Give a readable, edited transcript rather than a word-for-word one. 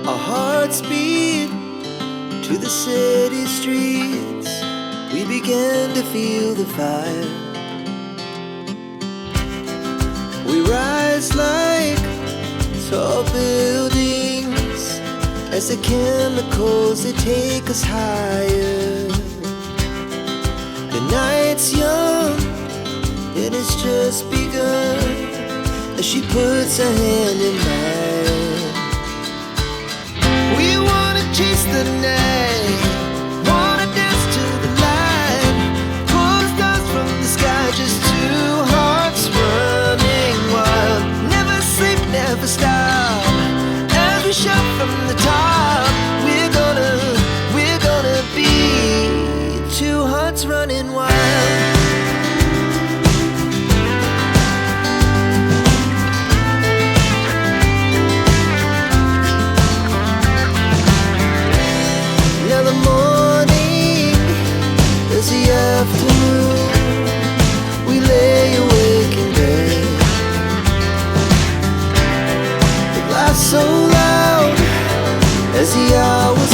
Our hearts beat to the city streets. We began to feel the fire. We rise like tall buildings as the chemicals, they take us higher. The night's young and it's just begun as she puts her hand in mine. We wanna chase the night, wanna dance to the light, pull stars from the sky, just two hearts running wild. Never sleep, never stop, as we shout from the top. We're gonna be two hearts running wild. Now the morning is the afternoon. We lay awake in bed. The laughs so loud as the hours